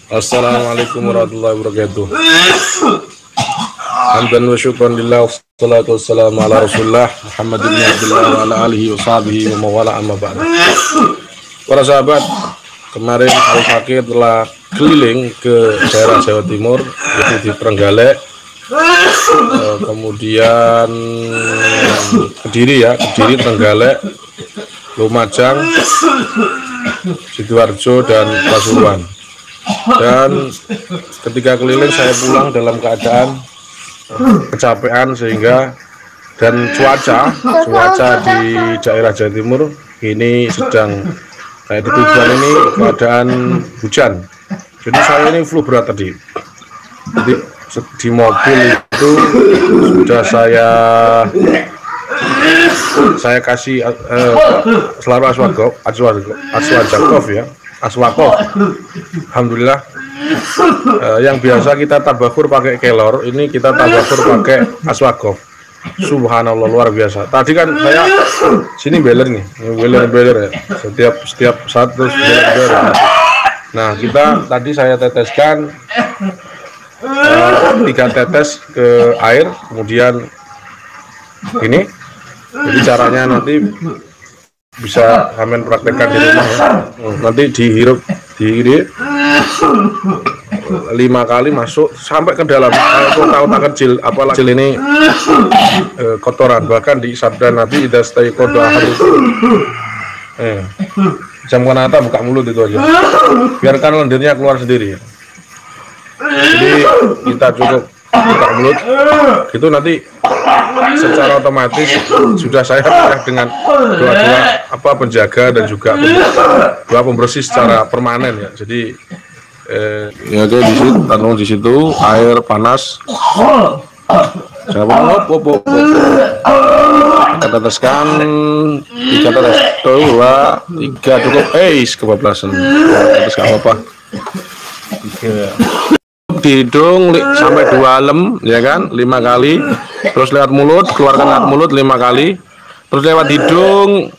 Assalamualaikum warahmatullahi wabarakatuh. Hamdan wa syukran lillah, wassalatu wassalamu ala rasulullah Muhammad bin Abdullah wa ala alihi wa sahbihi wa mawala amma ba'd. Para sahabat, kemarin Al-Fakir telah keliling ke daerah Jawa Timur, yaitu di Trenggalek, kemudian Kediri, Trenggalek, Lumajang, Sidoarjo, dan Pasuruan. Dan ketika keliling saya pulang dalam keadaan kecapean sehingga cuaca di daerah Jawa Timur ini sedang kayak di Tuban ini keadaan hujan. Jadi saya ini flu berat tadi. Jadi di mobil itu sudah saya kasih selalu Aswakov. Alhamdulillah. Yang biasa kita tabakur pakai kelor, ini kita tabakur pakai Aswakov. Subhanallah, luar biasa. Tadi kan saya sini beler nih, beler ya. Setiap saat terus beler. Nah, tadi saya teteskan 3 tetes ke air, kemudian ini. Jadi caranya nanti bisa kalian praktekkan di rumah ya. Nanti dihirup 5 kali masuk sampai ke dalam kotak kecil, apalagi ini kotoran. Bahkan di sabda Nabi idza staiqadha ahadukum jam kanata buka mulut itu aja, biarkan lendirnya keluar sendiri. Jadi kita cukup buka mulut itu nanti secara otomatis sudah saya dengan doa penjaga dan juga doa pembersih secara permanen ya. Jadi ya oke, di situ air panas. Kita teteskan 3 tetes, 2, 3 cukup. Kebablasan. Terus nggak apa-apa. Di hidung sampai 2 lem, ya kan, 5 kali. Terus lewat mulut, keluarkan lewat mulut 5 kali. Terus lewat hidung,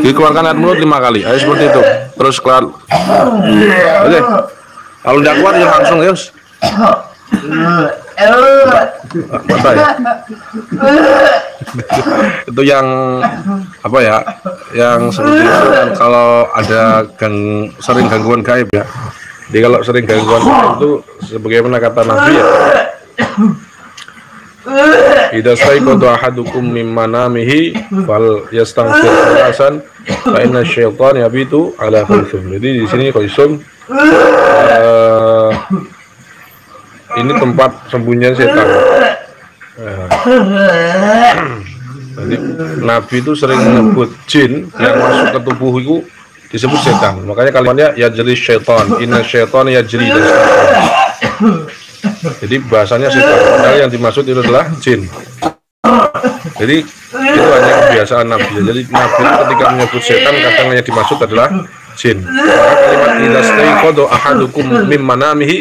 dikeluarkan lewat mulut 5 kali. Ayo seperti itu. Terus keluar. Oke. Kalau tidak kuat ya langsung ya. Mata ya. Itu yang apa ya? Yang seperti itu kan kalau ada sering gangguan gaib ya. Jadi kalau sering gangguan itu sebagaimana kata Nabi ya, idza staiqadha ahadukum min manamihi fal yastaghfir salasan fa inna syaitana yabitu ala khaysum. Jadi di sini khaysum ini tempat sembunyian setan. Jadi Nabi itu sering menyebut jin yang masuk ke tubuh itu disebut setan. Makanya kalimatnya yajri syaitan, inna syaitan yajri. Jadi bahasanya setan, padahal yang dimaksud itu adalah jin. Jadi itu hanya kebiasaan Nabi. Jadi Nabi ketika menyebut setan kadang yang dimaksud adalah jin. Maka kalimat idza staiqadha ahadukum min manamihi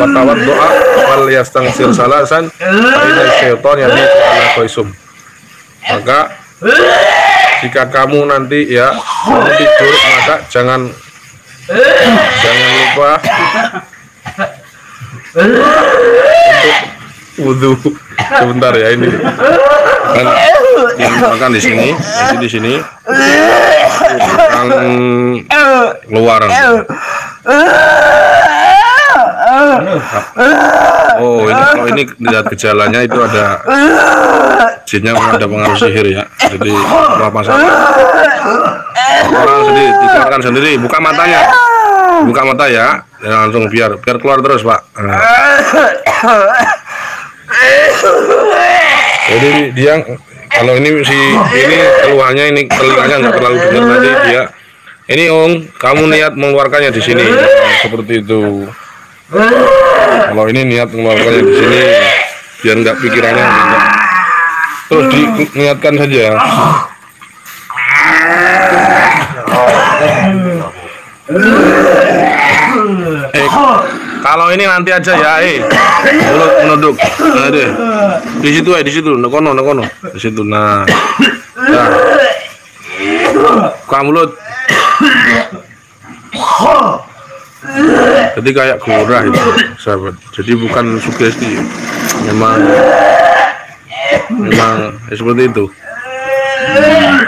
fatawaddo'a wal yastaghfir salasan fa inna syaitan yabitu ala khaysum. Maka jika kamu nanti kamu tidur, maka jangan lupa untuk wudhu. Sebentar ya, ini makan di sini, nanti di sini keluaran. Oh, kalau ini lihat gejalanya itu ada jinnya, ada pengaruh sihir ya. Jadi apa masalah? Orang sendiri dikeluarkan sendiri, buka matanya, buka mata ya, langsung biar keluar terus Pak. Jadi dia kalau ini keluhannya ini telinganya nggak terlalu dengar, nanti dia ini kamu niat mengeluarkannya di sini seperti itu. Kalau ini niat mengeluarkannya di sini biar nggak pikirannya enggak. Terus diniatkan saja. Kalau ini nanti aja ya, mulut menunduk. Nah, deh. Di situ, nekono. Di situ. Nah. Buka mulut. Jadi kayak gurah itu, sahabat. Jadi bukan sugesti, memang seperti itu.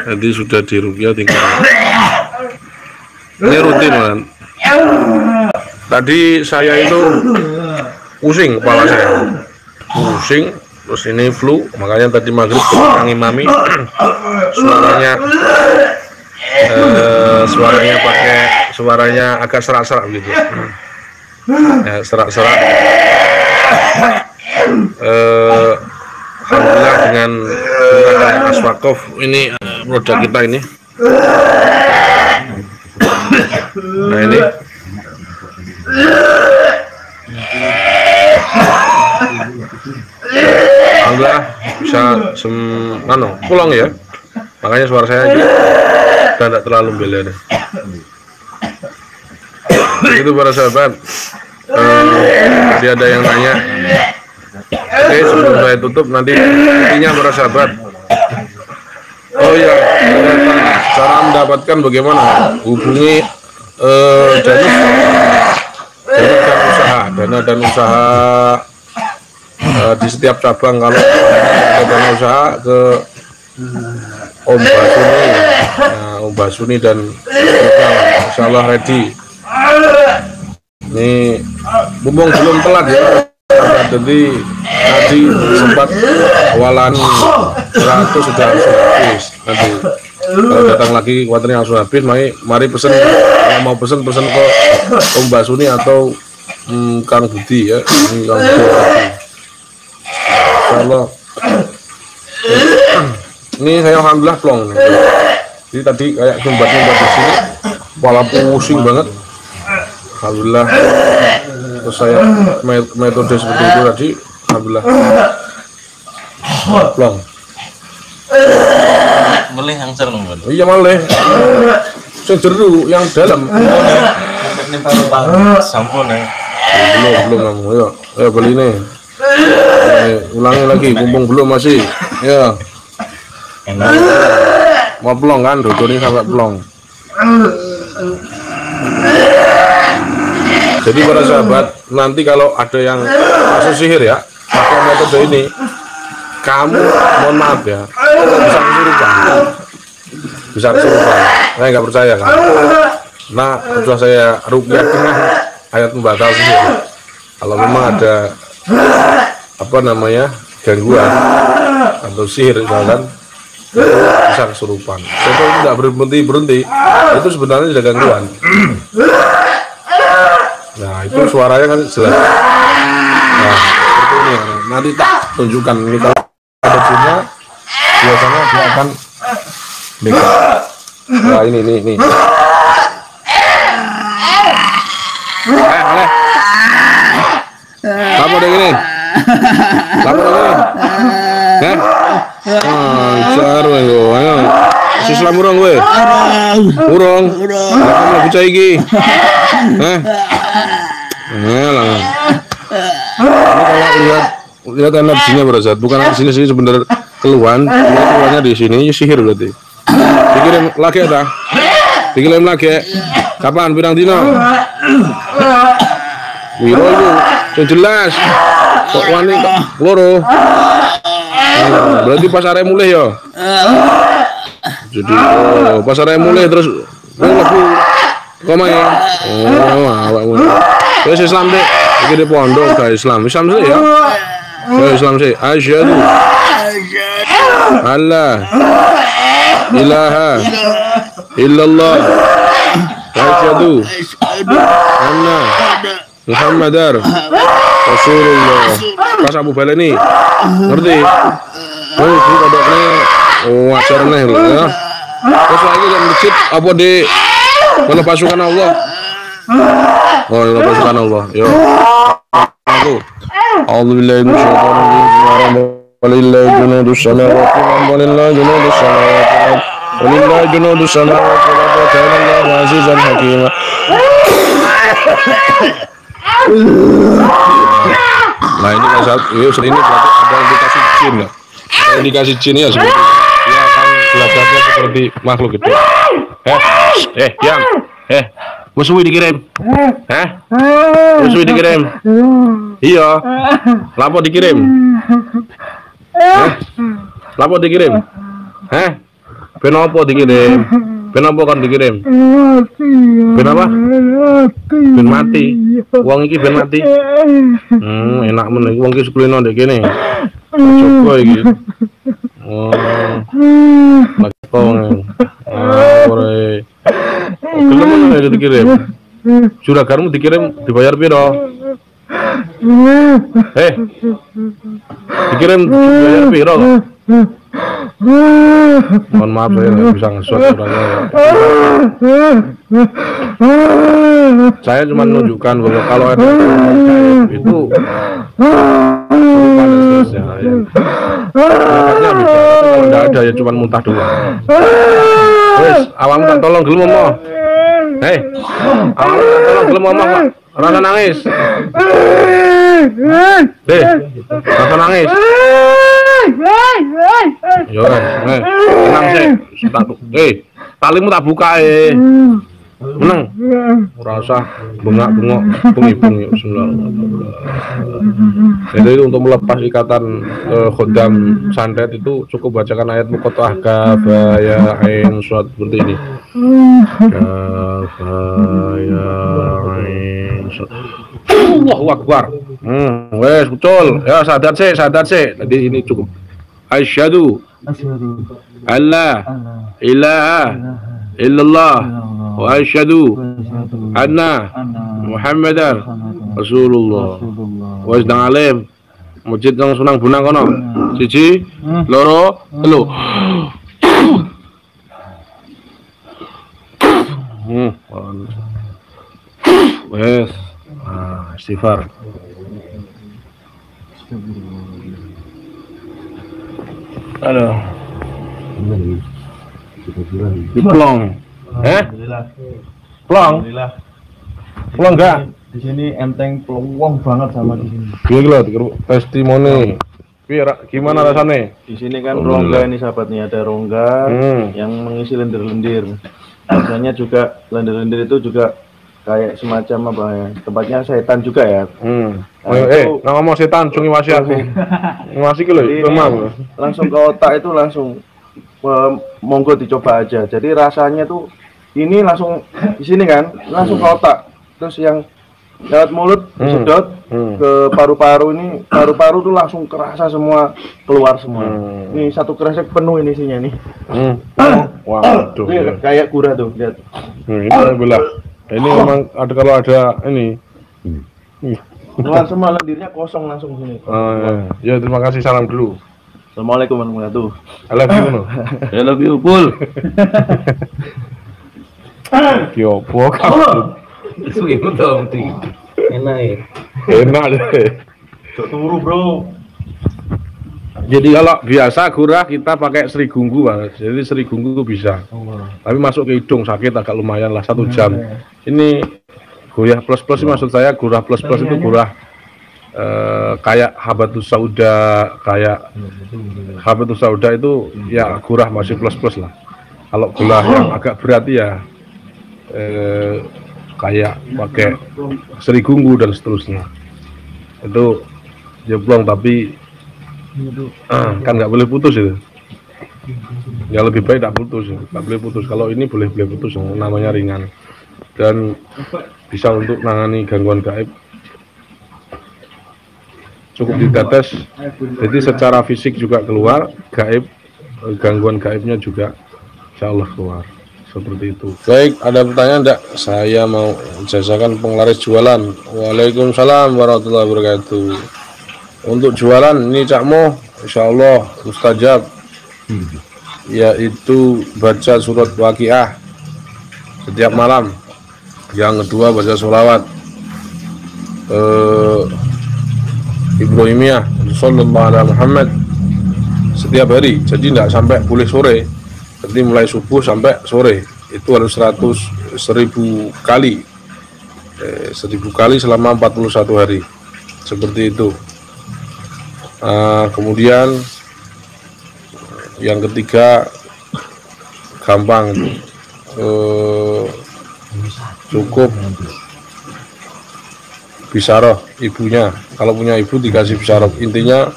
Jadi sudah diruqyah tinggal ini rutin kan. Tadi saya itu pusing kepala saya, pusing, terus ini flu, makanya tadi maghrib yang imami suaranya agak serak-serak gitu ya, serak-serak. Alhamdulillah dengan Aswakof ini produk kita ini. Nah ini alhamdulillah bisa pulang ya, makanya suara saya tidak terlalu bela. Itu para sahabat. Tadi ada yang nanya. Oke, sebelum saya tutup nanti intinya para sahabat. Oh ya, cara mendapatkan bagaimana? Hubungi dana dan usaha di setiap cabang. Kalau ada dana usaha ke Om Basuni, Om Basuni dan insya Allah ready. Ini mumpung belum telat ya. Jadi tadi sempat awalan 100 sudah habis. Nanti kalau datang lagi kuaternya langsung habis. Mari pesen, kalau mau pesen ke Om Basuni atau Kang Budi ya. Ini Kang Budi lagi. Insyaallah. Ini saya alhamdulillah plong. Jadi tadi kayak nyumbat di sini, kepala pusing banget. Alhamdulillah. Terus saya metode seperti itu tadi, alhamdulillah plong. Boleh yang cerung, Iya malih. Sing jeru yang dalam. Sampun ya. Belum kamu. Ayo beli nih. Ulangi lagi, mumpung belum masih. Ya. Mau plong kan, ini sampai plong. Jadi para sahabat, nanti kalau ada yang kasus sihir ya, pakai metode ini, kamu mohon maaf ya, bisa kesurupan. Saya nggak percaya kan. Nah, sudah saya ruqyah dengan ayat pembatal sihir. Kalau memang ada gangguan atau sihir misalkan, itu bisa kesurupan. Itu tidak berhenti, itu sebenarnya sudah gangguan. Nah itu suaranya kan jelas. Nah seperti ini, nanti tak tunjukkan ini kalau ada jinnya, biasanya dia akan dekat. Nah ini. Oleh. Kamu udah gini? Caro gue, ayo. Sislam urang gue. Urang. Kamu lagi cai iki. Ini kalau lihat energinya berasal, bukan di sini sih sebenarnya keluarnya di sini sihir berarti. Dikirim lagi ada, dikirim lagi. Kapan bidang dino? Wiro itu jelas. Kok wani loro? Berarti pasarnya mulai ya. Jadi pasarnya mulai terus lagu komai. Terus Islam deh, di pondok ke Islam sih ya. Islam sih. Asyhadu alla ilaha illallah. Asyhadu anna Muhammadar Rasulullah. Pas Abu Baleni ngerti? Oh, itu kodoknya wajar nih ya. Terus lagi di masjid apa di mana pasukan Allah? Oh, ini pasukan Allah. Yo. Aku. A'udzubillahi minasyaitonir rajim. Walillahi junudus samawati walillahi junudus samawati walillahi junudus samawati wa kana Allahu azizan hakima. Nah ini kan saat ini berarti ada indikasi jin ya. Indikasi jin ya seperti dia akan belajarnya seperti makhluk itu. Diam. Wes suwi dikirim. Hah? Wes suwi dikirim. Iya. Lapo dikirim? Hah? Lapo dikirim? Hah? Ben apa dikirim? Ben apa kan dikirim? Ben apa? Ben mati. Wong iki ben mati. Enak men iki wong iki sekulino ndek kene. Coba iki. Oh. Makong. Ore. Gelem men dikirim. Juraganmu dikirim dibayar piro? Dikirim dibayar piro? Mohon maaf saya nggak bisa nge-shot orangnya ya. Saya cuma menunjukkan bahwa kalau ada itu ya. Makanya bisa, kalau nggak ada ya cuma muntah doang. Wes, awam tak tolong gelem ngomong. Awam tak tolong gelem ngomong Pak. Rasa nangis. Rasa nangis. Yo, tenang sih. Talimu tak buka menang. Ora usah bengak-bengok, bengi-bengi. Jadi untuk melepas ikatan khodam santet itu cukup bacakan ayat muqatta'ah kaf ya ain surat seperti ini. Kaf ya ain. Allahu Akbar. Wes betul. Ya sadar sih. Tadi ini cukup. Asyhadu alla ilaha illallah wa asyhadu anna Muhammadar Rasulullah. Wes nang alim masjid nang Sunang Bunang kono. Siji, loro, telu. Wes istighfar. Halo. Diplong. Plong. Plong enggak? Di sini enteng peluang banget sama di sini. Piye lho testimoni. Piye gimana rasanya? Di sini kan rongga ini sahabat nih, ada rongga yang mengisi lendir-lendir. Biasanya juga lendir-lendir itu juga kayak semacam apa ya? Tempatnya setan juga ya. Nah, ngomong setan cungi wasi aku. Ngwasi ki lho, langsung ke otak itu langsung monggo dicoba aja. Jadi rasanya tuh ini langsung di sini kan, langsung ke otak. Terus yang lewat mulut disedot ke paru-paru ini, paru-paru tuh langsung kerasa semua keluar semua. Ini satu kresek penuh ini isinya nih. Waduh. Kayak gurah tuh, lihat. Ini belah. Ini memang ada kalau ada ini. Keluar semua lendirnya kosong langsung sini. Ya terima kasih, salam dulu. Assalamualaikum warahmatullahi wabarakatuh. I love you no. I love you full. Yo, kamu. Suwi dong ting. Enak ya. Enak deh. Turu bro. Jadi kalau biasa gurah kita pakai serigunggu Pak. Jadi serigunggu bisa. Tapi masuk ke hidung sakit agak lumayan lah 1 jam. Ini gurah plus maksud saya gurah plus itu gurah kayak habatus sauda, kayak habatus sauda itu ya gurah masih plus lah. Kalau gurah yang agak berat ya kayak pakai serigunggu dan seterusnya. Itu jeblong tapi kan nggak boleh putus itu. Ya lebih baik tak putus, nggak boleh putus. Kalau ini boleh putus, namanya ringan dan bisa untuk menangani gangguan gaib. Cukup ditetes, jadi secara fisik juga keluar, gaib, gangguan gaibnya juga insya Allah keluar. Seperti itu. Baik, ada pertanyaan enggak? Saya mau jasakan penglaris jualan. Waalaikumsalam warahmatullahi wabarakatuh. Untuk jualan ini Cakmo, insya Allah mustajab, yaitu baca surat Waqiah setiap malam. Yang kedua baca sholawat Ibrahimiyah Sallallahu Alaihi Muhammad setiap hari. Jadi tidak sampai boleh sore. Jadi mulai subuh sampai sore itu harus 1000 kali 1000 kali selama 41 hari seperti itu. Kemudian yang ketiga gampang cukup bisaroh ibunya. Kalau punya ibu dikasih bisaroh. Intinya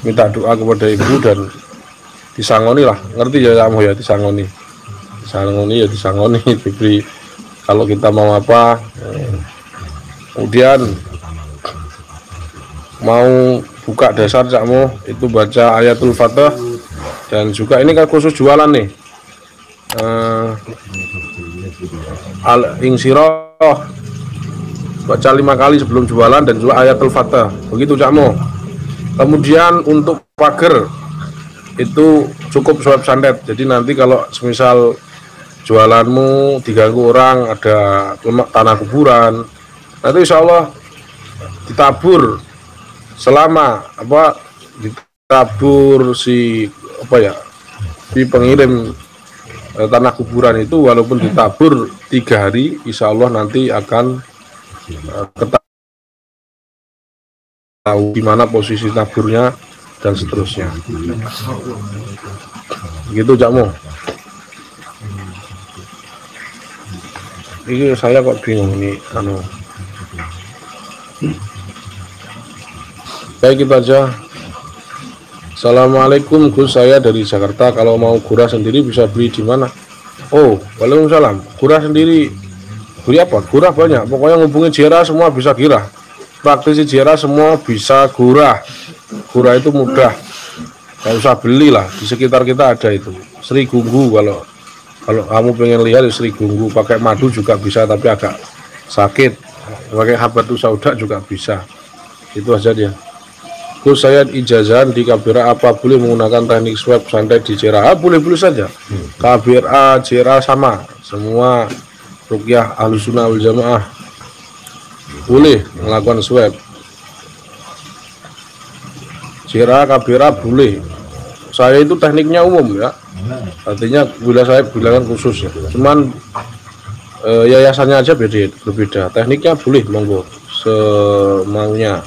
minta doa kepada ibu dan disangoni lah, ngerti ya kamu ya, disangoni ya disangoni diberi kalau kita mau apa. Kemudian mau buka dasar cakmu itu baca ayatul fatah, dan juga ini kan khusus jualan nih, al-insyirah baca 5 kali sebelum jualan dan juga ayatul fatah, begitu cakmu. Kemudian untuk pagar itu cukup swab santet, jadi nanti kalau semisal jualanmu diganggu orang, ada tanah kuburan, nanti insya Allah ditabur selama apa, ditabur si pengirim tanah kuburan itu, walaupun ditabur 3 hari, insya Allah nanti akan tahu di mana posisi taburnya dan seterusnya. Gitu cakmu. Ini saya kok bingung nih Baik, kita aja. Assalamualaikum Gus, saya dari Jakarta. Kalau mau gurah sendiri bisa beli di mana? Oh, waalaikumsalam. Gurah sendiri beli apa? Gurah banyak. Pokoknya ngubungi Jera semua bisa gurah. Praktisi Jera semua bisa gurah. Gurah itu mudah. Gak usah beli lah. Di sekitar kita ada itu. Sri Gunggu, kalau kamu pengen lihat Sri Gunggu, pakai madu juga bisa tapi agak sakit. Pakai habatus sauda juga bisa. Itu aja dia. Gus, saya ijazahan di KBRA, apa boleh menggunakan teknik swab santet di Jera? Boleh-boleh saja. KBRA, Jera sama, semua ruqyah Ahlussunnah wal Jamaah boleh melakukan swab. Jera, KBRA boleh. Saya itu tekniknya umum ya, artinya bila saya bilangan khusus ya. Cuman yayasannya aja berbeda. Tekniknya boleh, monggo semaunya.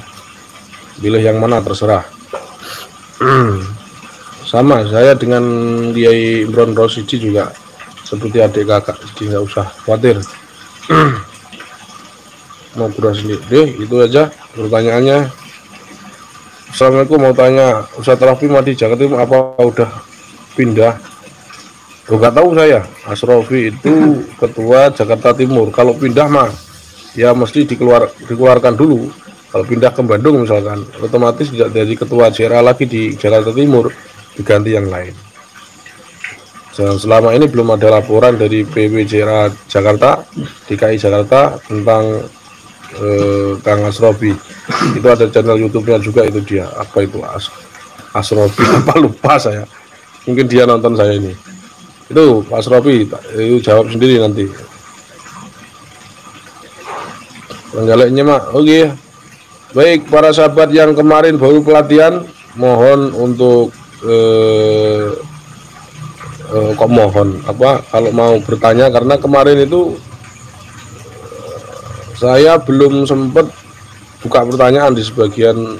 Pilih yang mana terserah. Sama saya dengan Kiai Imron Rosidi juga seperti adik kakak, jadi nggak usah khawatir. Mau gurah sendiri, itu aja pertanyaannya. Assalamualaikum, mau tanya Ustadz Rafi di Jakarta apa udah pindah? Nggak tahu saya. Asrofi itu ketua Jakarta Timur. Kalau pindah mah ya mesti dikeluarkan dulu. Kalau pindah ke Bandung misalkan, otomatis tidak jadi ketua Jera lagi di Jakarta Timur, diganti yang lain. Selama ini belum ada laporan dari PW Jera Jakarta, DKI Jakarta tentang Kang Asrofi. Itu ada channel YouTube-nya juga, itu dia. Apa itu Asrofi? Apa lupa saya. Mungkin dia nonton saya ini. Itu Pak Asrofi, itu jawab sendiri nanti. Penggaleknya mah, oke. Baik, para sahabat yang kemarin baru pelatihan, mohon untuk kalau mau bertanya, karena kemarin itu saya belum sempat buka pertanyaan di sebagian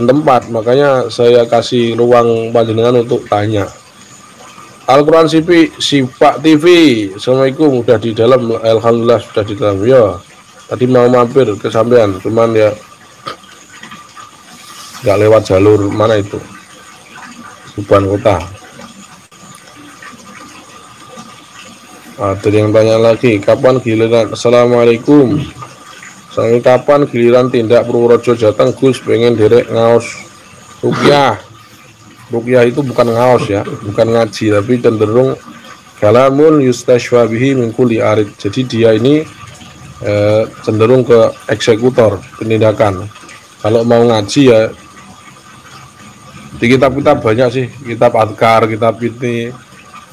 tempat, makanya saya kasih ruang panjenengan untuk tanya. Al-Quran Sipak TV, Assalamualaikum, udah di dalam, alhamdulillah sudah di dalam ya. Tadi mau mampir ke sampean, cuman ya nggak lewat jalur mana itu, Tuban Kota. Ada yang tanya lagi, kapan giliran? Assalamualaikum. Kapan giliran tindak Purworejo Jateng Gus, pengen derek ngaos ruqyah. Ruqyah itu bukan ngaos ya, bukan ngaji, tapi cenderung kalamun yustashfa bihi min kulli arid. Jadi dia ini cenderung ke eksekutor penindakan. Kalau mau ngaji ya di kitab-kitab banyak sih, kitab adkar, kitab ini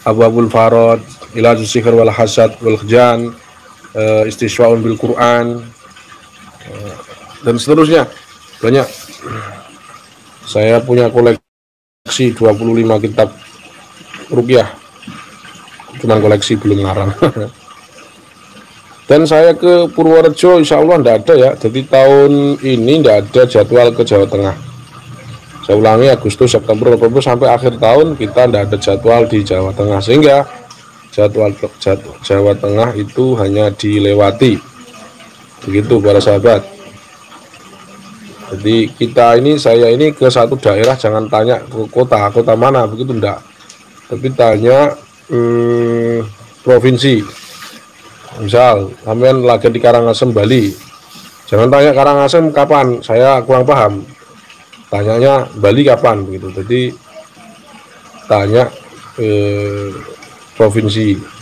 Abwabul Farad, Ilajus Sihr wal Hasad wal Khjan, Istiswaun bil Quran, dan seterusnya banyak. Saya punya koleksi 25 kitab ruqyah, cuman koleksi belum ngarang. Dan saya ke Purworejo insya Allah tidak ada ya. Jadi tahun ini tidak ada jadwal ke Jawa Tengah. Saya ulangi, Agustus, September, Oktober sampai akhir tahun kita tidak ada jadwal di Jawa Tengah. Sehingga Jawa Tengah itu hanya dilewati. Begitu para sahabat. Jadi saya ini ke satu daerah jangan tanya ke kota mana, begitu enggak. Tapi tanya provinsi. Misal sampean lagi di Karangasem Bali. Jangan tanya Karangasem kapan, saya kurang paham. Tanyanya Bali kapan begitu. Jadi tanya provinsi.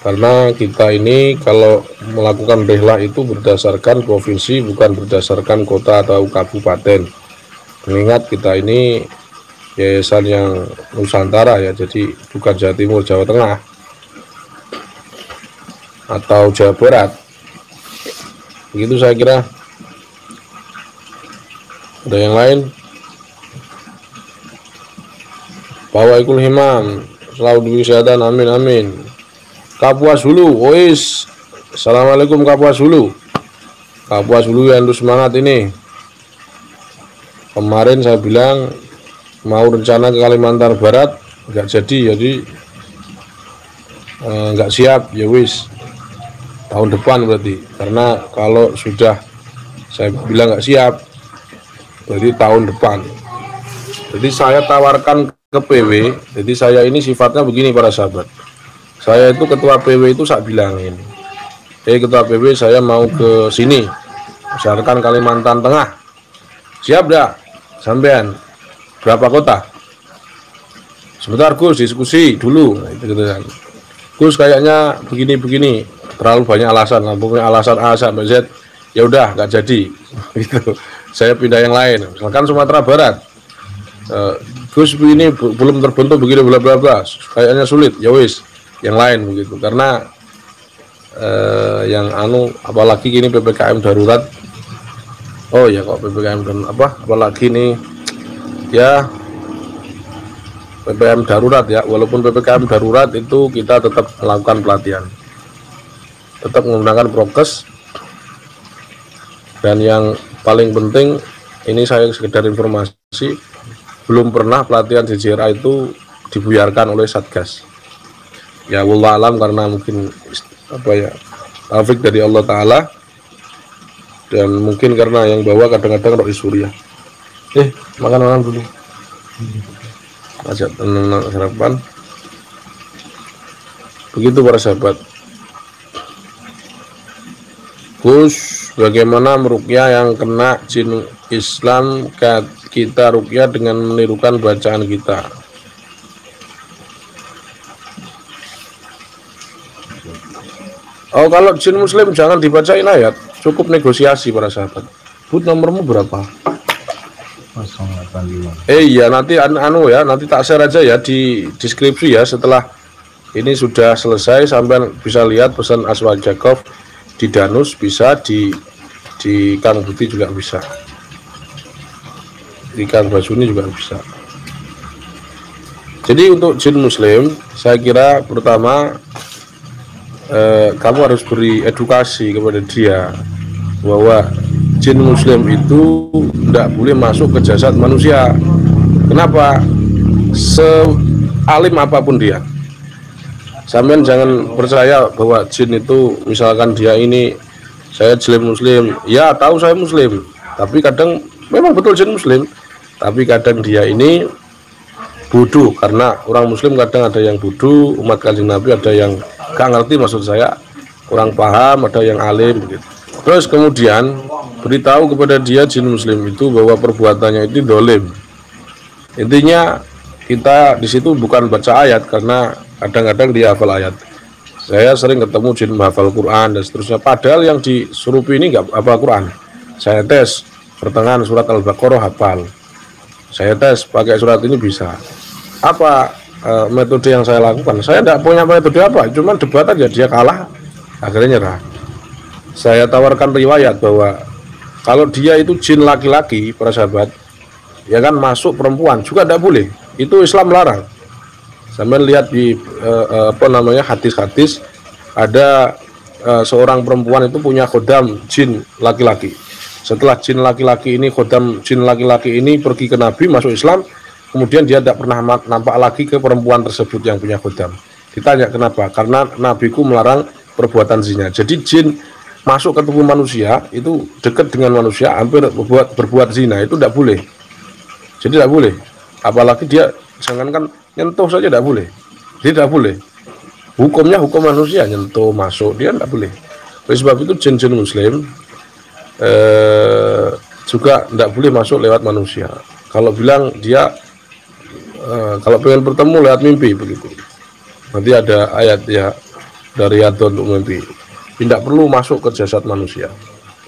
Karena kita ini kalau melakukan rihlah itu berdasarkan provinsi, bukan berdasarkan kota atau kabupaten. Mengingat kita ini yayasan yang Nusantara ya, jadi bukan Jawa Timur, Jawa Tengah atau Jawa Barat. Begitu saya kira. Ada yang lain? Bawaikul himam, selalu kesehatan, amin amin. Kapuas Hulu, ois. Assalamualaikum Kapuas Hulu. Kapuas Hulu yang terus semangat ini. Kemarin saya bilang mau rencana ke Kalimantan Barat, nggak jadi nggak siap, ya wis. Tahun depan berarti. Karena kalau sudah saya bilang nggak siap, berarti tahun depan. Jadi saya tawarkan ke PW, jadi saya ini sifatnya begini para sahabat. Saya itu ketua PW itu saya bilangin, ketua PW saya mau ke sini, misalkan Kalimantan Tengah, siap dah, sampean berapa kota? Sebentar Gus, diskusi dulu, itu gitu kan. Gus kayaknya begini, terlalu banyak alasan, punya alasan A sampai Z, ya udah nggak jadi, gitu. Saya pindah yang lain, misalkan Sumatera Barat. Gus ini belum terbentuk begini bla bla bla, kayaknya sulit, ya wis. Yang lain begitu, karena yang apalagi gini PPKM darurat. Oh ya kok PPKM dan apalagi nih ya PPKM darurat ya, walaupun PPKM darurat itu kita tetap melakukan pelatihan, tetap menggunakan prokes. Dan yang paling penting ini saya sekedar informasi, belum pernah pelatihan JJRA itu dibuyarkan oleh Satgas. Ya wallah alam, karena mungkin taufik dari Allah Ta'ala, dan mungkin karena yang bawa kadang-kadang roh Suriah. Makan dulu, ajak tenang sarapan. Begitu para sahabat. Gus, bagaimana meruqyah yang kena jin Islam? Kita ruqyah dengan menirukan bacaan kita. Oh, kalau jin muslim jangan dibacain ayat, cukup negosiasi para sahabat. Bud, nomormu berapa? 085. Iya, nanti nanti tak share aja ya di deskripsi ya. Setelah ini sudah selesai, sampai bisa lihat pesan Aswad Jakov di Danus, bisa di Kang Budi juga bisa, di Kang Basuni juga bisa. Jadi untuk jin muslim, saya kira pertama kamu harus beri edukasi kepada dia bahwa jin muslim itu tidak boleh masuk ke jasad manusia. Kenapa? Sealim apapun dia, sampean jangan percaya bahwa jin itu, misalkan dia ini, saya jin muslim, ya tahu saya muslim, tapi kadang memang betul jin muslim, tapi kadang dia ini bodoh, karena orang muslim kadang ada yang bodoh, umat Kanjeng Nabi ada yang gak ngerti, maksud saya kurang paham, ada yang alim gitu. Terus kemudian beritahu kepada dia jin muslim itu bahwa perbuatannya itu dolim. Intinya kita di situ bukan baca ayat, karena kadang-kadang dia hafal ayat. Saya sering ketemu jin menghafal Quran dan seterusnya, padahal yang disurupi ini nggak hafal Quran. Saya tes pertengahan surat Al-Baqarah hafal, saya tes pakai surat ini bisa. Apa metode yang saya lakukan? Saya tidak punya metode apa, cuman debat aja, dia kalah, akhirnya nyerah. Saya tawarkan riwayat bahwa kalau dia itu jin laki-laki, para sahabat, ya kan, masuk perempuan juga tidak boleh, itu Islam larang. Sampai lihat di hadis-hadis, ada seorang perempuan itu punya khodam jin laki-laki. Setelah jin laki-laki ini, khodam jin laki-laki ini pergi ke Nabi, masuk Islam, kemudian dia tidak pernah nampak lagi ke perempuan tersebut yang punya khodam. Ditanya kenapa? Karena nabiku melarang perbuatan zina. Jadi jin masuk ke tubuh manusia itu dekat dengan manusia, hampir berbuat zina itu tidak boleh. Jadi tidak boleh. Apalagi dia jangankan nyentuh saja tidak boleh. Dia tidak boleh. Hukumnya hukum manusia, nyentuh masuk dia tidak boleh. Oleh sebab itu jin-jin muslim juga tidak boleh masuk lewat manusia. Kalau bilang dia kalau pengen bertemu lewat mimpi begitu. Nanti ada ayat ya dari Riyadhun untuk mimpi. Tidak perlu masuk ke jasad manusia.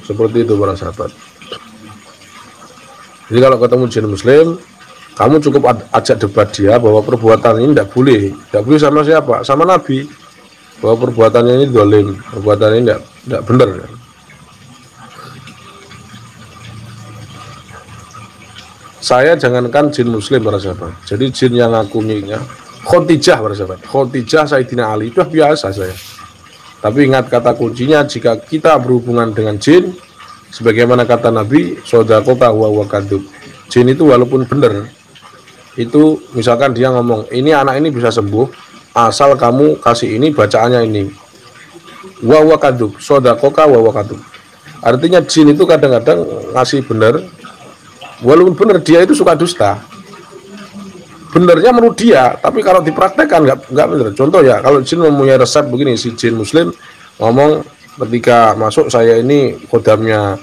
Seperti itu para sahabat. Jadi kalau ketemu jin muslim, kamu cukup ajak debat dia bahwa perbuatan ini tidak boleh sama siapa? Sama Nabi. Bahwa perbuatannya ini dolim, perbuatan ini tidak benar. Saya jangankan jin muslim para sahabat. Jadi jin yang aku miliknya Khotijah para sahabat. Khotijah Sayyidina Ali itu biasa saya. Tapi ingat kata kuncinya, jika kita berhubungan dengan jin, sebagaimana kata Nabi, sodaqota wa kadub. Jin itu walaupun benar, itu misalkan dia ngomong, ini anak ini bisa sembuh, asal kamu kasih ini bacaannya ini. Wa kadub, sodaqoka wa kadub. Artinya jin itu kadang-kadang ngasih benar, walaupun benar dia itu suka dusta. Benernya menurut dia, tapi kalau dipraktekkan nggak bener. Contoh ya, kalau jin mempunyai resep begini, si jin muslim ngomong ketika masuk, saya ini khodamnya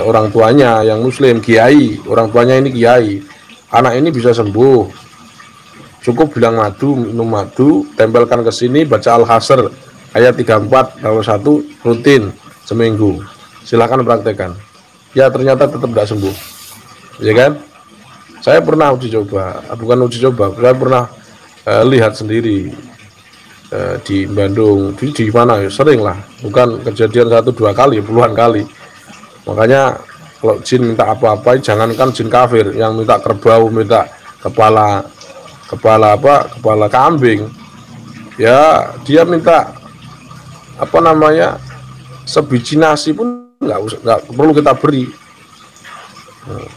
orang tuanya yang muslim, kiai, orang tuanya ini kiai, anak ini bisa sembuh, cukup bilang madu, minum madu, tempelkan ke sini, baca Al-Hasr ayat 34 nomor 1 rutin seminggu, silahkan praktekkan. Ya ternyata tetap tidak sembuh, ya kan? Saya pernah uji coba, bukan uji coba, saya pernah lihat sendiri di Bandung, di mana ya, sering lah, bukan kejadian 1-2 kali, puluhan kali. Makanya kalau jin minta apa-apa, jangankan jin kafir yang minta kerbau, minta kepala kambing, ya dia minta apa namanya sebiji nasi pun nggak perlu kita beri.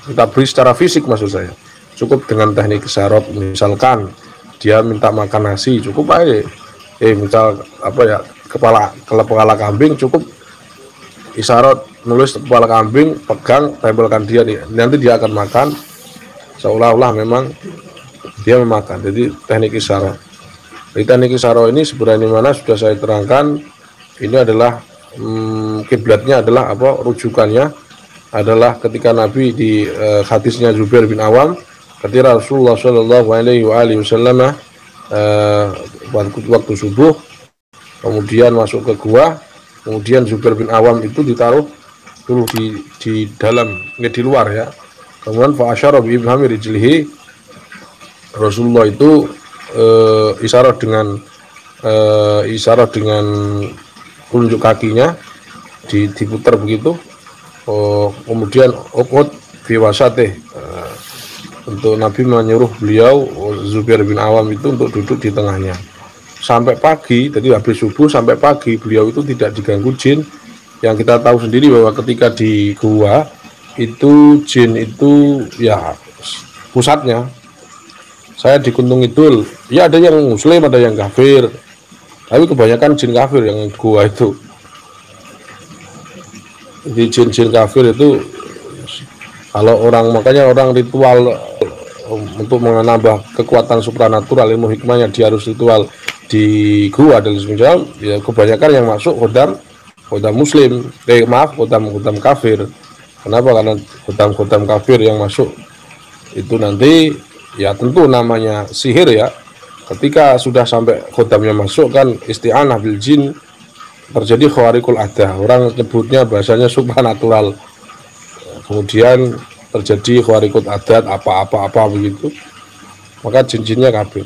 Kita beri secara fisik maksud saya, cukup dengan teknik isyarat. Misalkan dia minta makan nasi, cukup aja misal apa ya, kepala kambing, cukup isyarat nulis kepala kambing, pegang, tempelkan dia nih, nanti dia akan makan seolah-olah memang dia memakan. Jadi teknik isyarat. Jadi teknik isyarat ini sebenarnya mana sudah saya terangkan, ini adalah kiblatnya adalah apa, rujukannya adalah ketika Nabi di hadisnya Zubair bin Awam, ketika Rasulullah Shallallahu Alaihi Wasallam waktu subuh, kemudian masuk ke gua, kemudian Zubair bin Awam itu ditaruh dulu di dalam, di luar ya. Kemudian fa'asyara bi ibhami rijlihi, Rasulullah itu isyarat dengan telunjuk kakinya diputar begitu. Kemudian ukut biwasatih, untuk Nabi menyuruh beliau Zubair bin Awam itu untuk duduk di tengahnya sampai pagi. Jadi habis subuh sampai pagi beliau itu tidak diganggu jin. Yang kita tahu sendiri bahwa ketika di gua itu jin itu ya pusatnya. Saya di Kuntung Kidul, ya ada yang muslim, ada yang kafir, tapi kebanyakan jin kafir yang gua itu. Di jin-jin kafir itu kalau makanya orang ritual untuk menambah kekuatan supranatural, ilmu hikmahnya dia harus ritual di gua dan semisal, ya kebanyakan yang masuk khodam muslim, khodam kafir. Kenapa? Karena khodam kafir yang masuk itu nanti ya tentu namanya sihir ya. Ketika sudah sampai khodamnya masuk kan isti'anah bil jin, terjadi khawarikul adah, orang nyebutnya bahasanya supranatural. Kemudian terjadi khawarikul adat apa begitu, maka jin-jinnya kafir.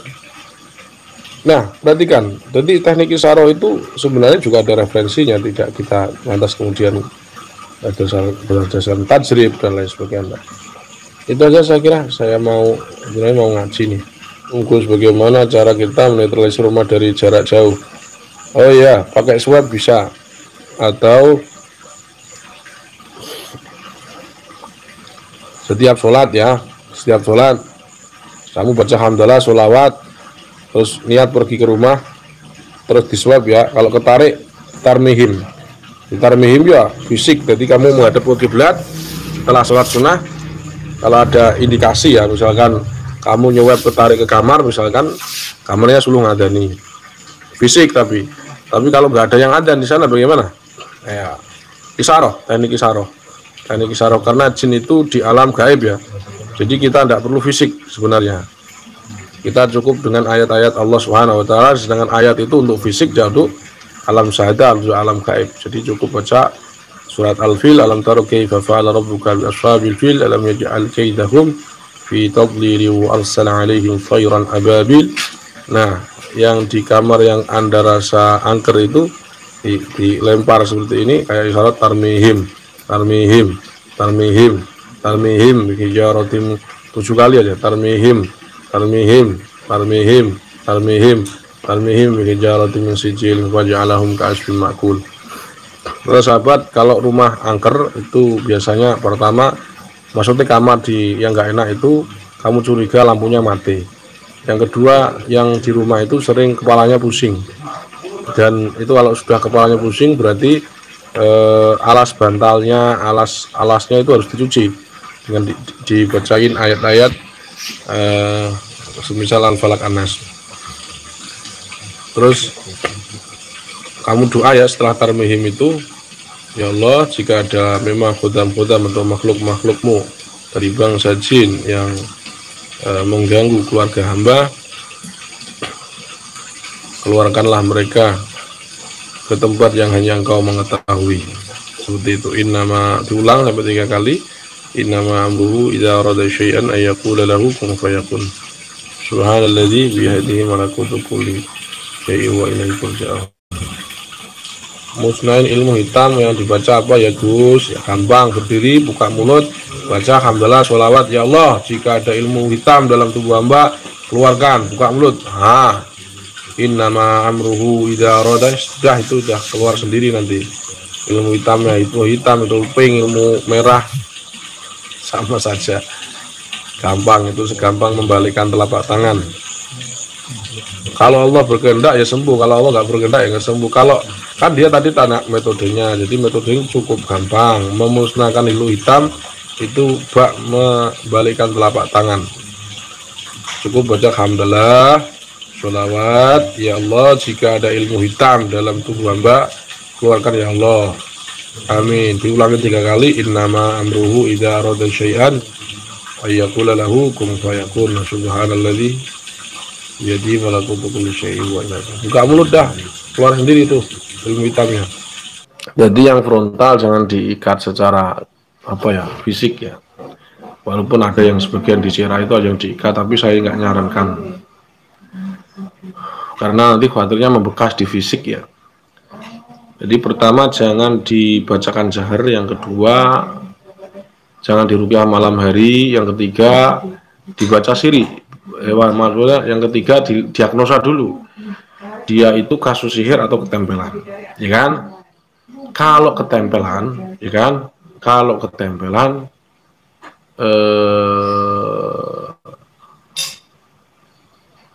Nah, perhatikan, jadi teknik isyarah itu sebenarnya juga ada referensinya, tidak kita lantas kemudian berdasarkan tajrib dan lain sebagainya. Itu aja saya kira, saya mau ngaji nih. Tunggu bagaimana cara kita menetralisir rumah dari jarak jauh. Oh iya, pakai swab bisa, atau setiap sholat kamu baca hamdalah, sholawat, terus niat pergi ke rumah, terus diswab ya. Kalau ketarik, tarmihim. Tarmihim ya fisik, jadi kamu menghadap ke kiblat setelah sholat sunnah. Kalau ada indikasi ya, misalkan kamu nyewep ketarik ke kamar, misalkan kamarnya suluh ngadani fisik, tapi kalau nggak ada yang adzan di sana bagaimana? Ya, teknik isaroh, karena jin itu di alam gaib ya. Jadi kita tidak perlu fisik sebenarnya. Kita cukup dengan ayat-ayat Allah Subhanahu wa taala, sedangkan ayat itu untuk fisik, jatuh alam syahadah, untuk alam gaib. Jadi cukup baca surat Al-Fil, alam tara kaifa fa'ala rabbuka bi ashabil fil, alam yaj'al kaidahum fi tadlil wa arsala alaihim thayran ababil. Nah, yang di kamar yang Anda rasa angker itu dilempar seperti ini, kayak isyarat tarmihim hijaratim 7 kali aja, tarmihim hijaratim min sijil waja'alahum ka'asfin ma'kul. Terus sahabat, kalau rumah angker itu biasanya pertama, maksudnya kamar yang nggak enak itu kamu curiga lampunya mati. Yang kedua, yang di rumah itu sering kepalanya pusing, dan itu kalau sudah kepalanya pusing berarti alas bantalnya, alasnya itu harus dicuci dengan dibacain ayat-ayat semisal Al-Falaq An-Nas. Terus kamu doa ya setelah tarmihim itu, ya Allah, jika ada memang khodam-khodam atau makhluk-makhlukmu dari bangsa jin yang mengganggu keluarga hamba, keluarkanlah mereka ke tempat yang hanya Engkau mengetahui. Seperti itu. Innama, diulang sampai 3 kali. Innama amruhu idza arada syai'an ay yaqula lahu kun fayakun. Subhanalladzi biyadihi malakutu kulli syai'in wa ilaihi turja'un. Musnahin ilmu hitam yang dibaca apa ya Gus? Ya, gampang, berdiri, buka mulut, baca hamdalah, sholawat. Ya Allah, jika ada ilmu hitam dalam tubuh hamba, keluarkan, buka mulut. Innama amruhu idza arada, sudah, itu sudah keluar sendiri nanti ilmu hitamnya. Itu hitam, itu pink, ilmu merah sama saja, gampang. Itu segampang membalikkan telapak tangan. Kalau Allah berkehendak ya sembuh, kalau Allah nggak berkehendak ya nggak sembuh. Kalau kan dia tadi tanya metodenya, jadi metodenya cukup gampang. Memusnahkan ilmu hitam itu bak membalikkan telapak tangan. Cukup baca hamdalah, sholawat. Ya Allah, jika ada ilmu hitam dalam tubuh hamba, keluarkan ya Allah. Amin. Diulangi 3 kali. Innama amruhu idza arada syai'an ay yaqula lahu kun fayakun. Subhanalladzi jadi malakutu kulli syai'in wa ilaihi. Buka mulut dah, keluar sendiri itu ilmu hitamnya. Jadi yang frontal jangan diikat secara fisik ya. Walaupun ada yang sebagian di Sierra itu ada yang diikat, tapi saya nggak nyarankan karena nanti khawatirnya membekas di fisik ya. Jadi pertama jangan dibacakan jahar, yang kedua jangan diruqyah malam hari, yang ketiga dibaca siri. Maksudnya yang ketiga diagnosa dulu, dia itu kasus sihir atau ketempelan, ya kan? Kalau ketempelan, ya kan? Kalau ketempelan,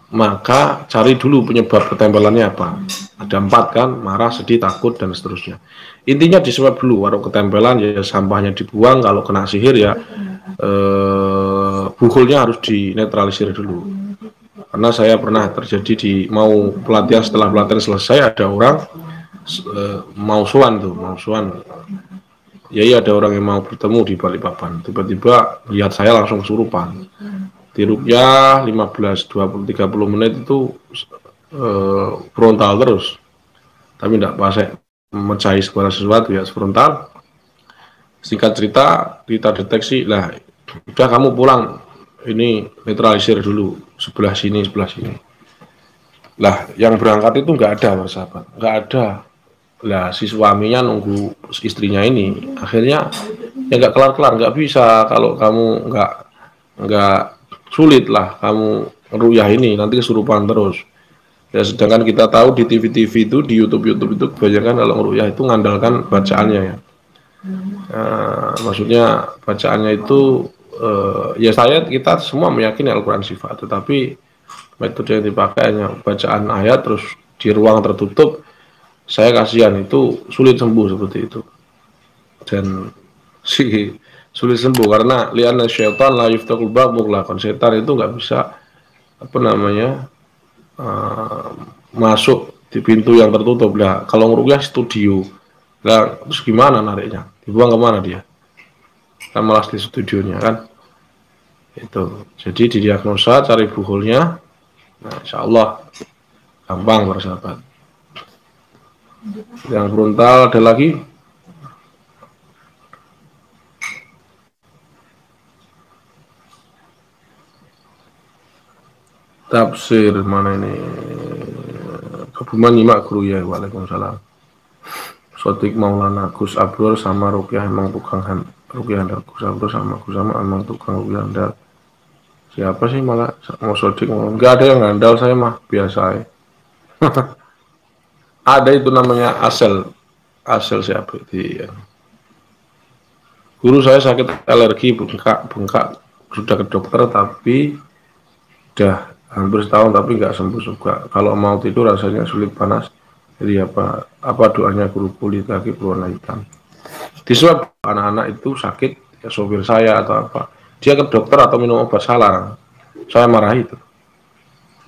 maka cari dulu penyebab ketempelannya apa. Ada 4 kan, marah, sedih, takut, dan seterusnya. Intinya diswab dulu. Kalau ketempelan ya sampahnya dibuang, kalau kena sihir ya bukulnya harus dinetralisir dulu. Karena saya pernah terjadi mau pelatihan, setelah pelatihan selesai ada orang mausuan. Ya ada orang yang mau bertemu di Balikpapan, tiba-tiba lihat saya langsung kesurupan. Diruqyah 15, 20, 30 menit itu frontal terus, tapi tidak pasai mecahi segala sesuatu ya, frontal. Singkat cerita, kita deteksi lah, udah kamu pulang, ini netralisir dulu sebelah sini. Lah yang berangkat itu nggak ada, sahabat, nggak ada. Lah si suaminya nunggu istrinya ini, akhirnya ya nggak kelar-kelar, nggak bisa. Kalau kamu nggak sulit lah kamu ruqyah ini, nanti kesurupan terus. Ya, sedangkan kita tahu di TV itu, di YouTube itu kebanyakan kalau ruqyah itu ngandalkan bacaannya ya. Maksudnya bacaannya itu ya kita semua meyakini Al-Quran sifat, tetapi metode yang dipakai hanya bacaan ayat terus di ruang tertutup, saya kasihan, itu sulit sembuh seperti itu. Dan sulit sembuh karena li'anna syaitan la yuftaqul bab mutlaqan, setan itu nggak bisa apa namanya masuk di pintu yang tertutup. Lah kalau ngerukyah studio, lah terus gimana nariknya, dibuang kemana dia, kan malah di studionya kan itu. Jadi didiagnosa, cari buhulnya, nah insya Allah gampang bersahabat. Yang frontal ada lagi. Tafsir mana ini? Kebumen nyimak guru ya. Waalaikumsalam. Sotik Maulana Gus Abdur sama Rukyah emang tukang Rukyah Handal. Gus Abdur sama Gus sama emang tukang Rukyah Handal. Siapa sih malah mau Sotik? Enggak ada yang handal, saya mah biasa ya. Ada itu namanya Asel siapa itu ya. Guru saya sakit alergi bengkak sudah ke dokter tapi udah hampir setahun tapi nggak sembuh juga. Kalau mau tidur rasanya sulit, panas. Jadi apa doanya guru kulit kaki berwarna hitam. Disebab anak-anak itu sakit, ya sopir saya atau apa, dia ke dokter atau minum obat salah, saya marahi itu.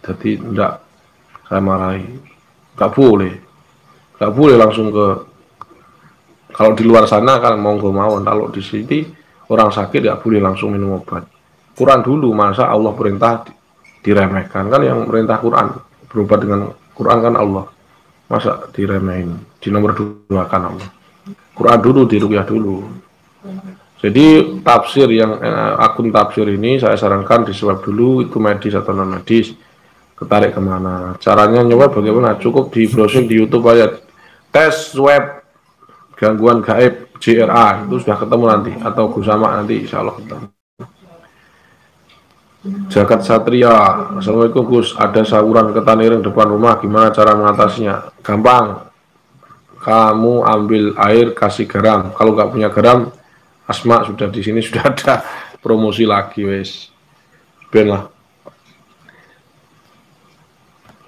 Jadi enggak, saya marahi, nggak boleh langsung ke. Kalau di luar sana kan monggo mawon, kalau di sini orang sakit nggak boleh langsung minum obat. Quran dulu, masa Allah perintah diremehkan, kan yang perintah Quran berobat dengan Quran kan Allah, masa diremehin, di nomor 2 kan Allah. Quran dulu, diruqyah dulu. Jadi tafsir yang akun tafsir ini saya sarankan diswab dulu, itu medis atau non medis, ketarik kemana, caranya nyoba bagaimana, cukup di browsing di YouTube aja, tes swab gangguan gaib JRA, itu sudah ketemu nanti, atau Gusama nanti insya Allah ketemu. Jagat Satria, Assalamualaikum Gus, ada saluran ketaniring depan rumah, gimana cara mengatasinya? Gampang, kamu ambil air kasih garam, kalau nggak punya garam, Asma sudah di sini sudah ada promosi lagi wes, ben lah.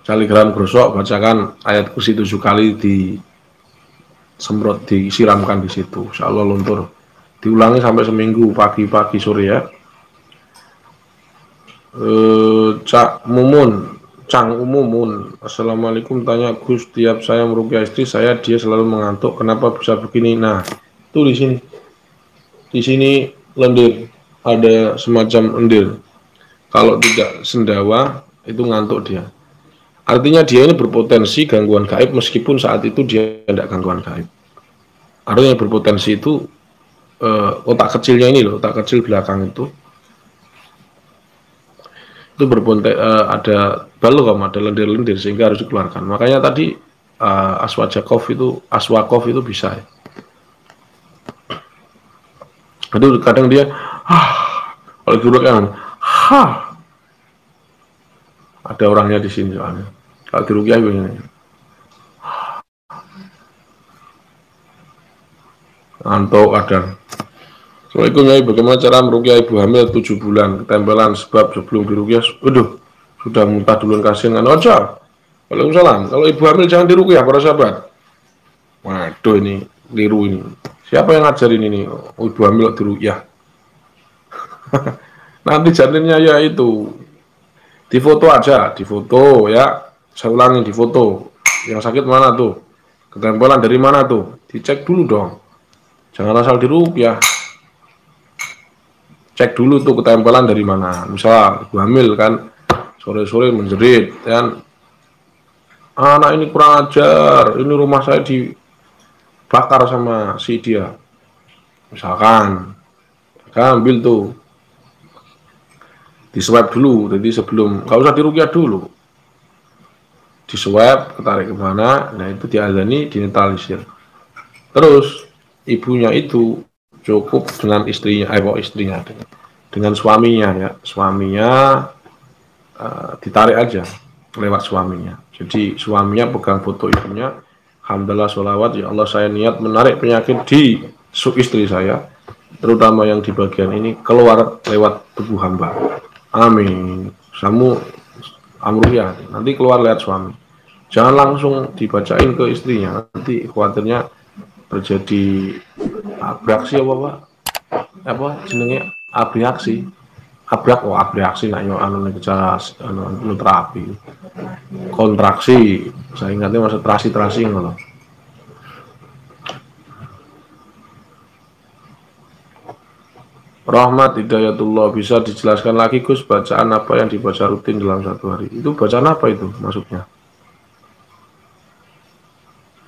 Cari garam gosok, bacakan ayat kursi 7 kali, disemprot, disiramkan di situ, insya Allah luntur. Diulangi sampai seminggu, pagi-pagi sore ya. Cang Umumun, Assalamualaikum, tanya Gus, tiap saya meruqyah istri saya dia selalu mengantuk, kenapa bisa begini? Nah itu di sini lendir, ada semacam lendir, kalau tidak sendawa itu ngantuk dia, artinya dia ini berpotensi gangguan gaib meskipun saat itu dia tidak gangguan gaib. Artinya berpotensi itu otak kecilnya ini loh, otak kecil belakang itu ada balgam, ada lendir-lendir sehingga harus dikeluarkan. Makanya tadi aswakov itu bisa ya. Aduh, kadang dia kalau dulu kan ada orangnya di sini soalnya. Kalau di ruqyah begini, ngantuk kadang. Assalamualaikum ya, bagaimana cara meruqyah ibu hamil 7 bulan ketempelan, sebab sebelum diruqyah sudah muntah duluan, kasihan kan aja. Waalaikumsalam. Kalau ibu hamil jangan diruqyah para sahabat. Waduh, ini keliru ini. Siapa yang ngajarin ini? Ibu hamil diruqyah. Nanti janinnya ya itu difoto aja, difoto ya. Saya ulangi, difoto. Yang sakit mana tuh? Ketempelan dari mana tuh? Dicek dulu dong. Jangan asal diruqyah. Cek dulu tuh ketempelan dari mana. Misal ibu hamil kan sore-sore menjerit kan, anak ini kurang ajar, ini rumah saya dibakar sama si dia, misalkan, kan ambil tuh, diswab dulu. Jadi sebelum, nggak usah diruqyah dulu, diswab, ketarik kemana, nah itu diazani, dinetralisir. Terus ibunya itu cukup dengan istrinya, dengan suaminya ya, ditarik aja lewat suaminya. Jadi suaminya pegang foto ibunya, alhamdulillah sholawat, ya Allah saya niat menarik penyakit di istri saya, terutama yang di bagian ini, keluar lewat tubuh hamba, amin. Kamu amruhnya, nanti keluar lihat suami. Jangan langsung dibacain ke istrinya, nanti khawatirnya terjadi abraksi apa jenenge abriaksi. Abriaksi nak yo anu kejas anu terapi. Kontraksi, saya ingatnya masa terasi ngono. Rahmat Hidayatullah, bisa dijelaskan lagi Gus bacaan apa yang dibaca rutin dalam satu hari? Itu bacaan apa itu maksudnya?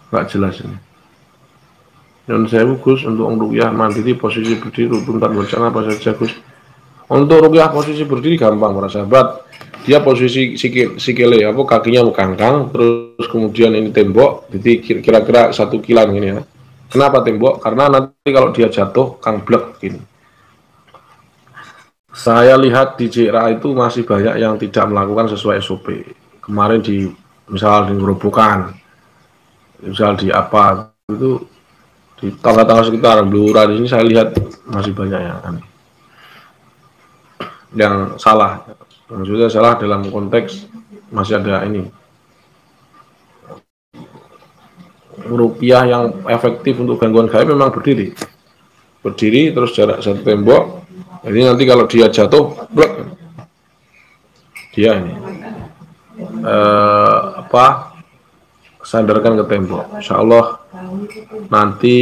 Nggak jelas ini. Dan saya Gus untuk ruqyah mandiri posisi berdiri rutin bacaan apa saja Gus? Untuk ruqyah posisi berdiri gampang para sahabat. Dia posisi sikile apa kakinya mengkangkang, terus kemudian ini tembok, jadi kira-kira 1 kilan ini ya. Kenapa tembok? Karena nanti kalau dia jatuh kangblek gini. Saya lihat di JRA itu masih banyak yang tidak melakukan sesuai SOP. Kemarin misal di Gerobokan, misal di apa itu di tangga-tangga sekitar Blora di sini saya lihat masih banyak yang salah. Maksudnya salah dalam konteks masih ada ini. Ruqyah yang efektif untuk gangguan gaib memang berdiri terus jarak 1 tembok. Jadi nanti kalau dia jatuh, blok, dia ini sandarkan ke tembok. Insya Allah nanti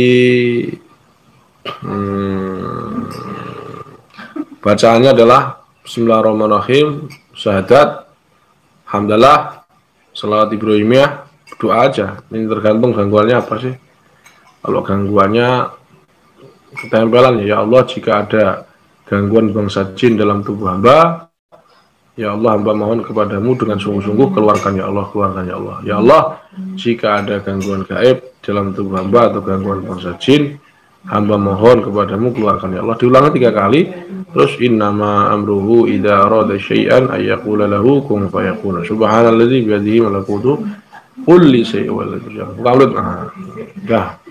bacaannya adalah Bismillahirrahmanirrahim, syahadat, hamdalah, salawat Ibrahimiyah, doa aja. Ini tergantung gangguannya apa sih. Kalau gangguannya ketempelan ya Allah, jika ada gangguan bangsa jin dalam tubuh hamba, ya Allah hamba mohon kepadamu dengan sungguh-sungguh keluarkan ya Allah, keluarkan ya Allah. Ya Allah, jika ada gangguan gaib dalam tubuh hamba atau gangguan bangsa jin, hamba mohon kepadamu keluarkan ya Allah. Diulangi 3 kali, terus innama amruhu idza arada syai'an ayyaqula lahu kun fayakun. Subhanalladzi biyadihi malakutu kulli syai'in wa la yusyrika. Ulang. Dah.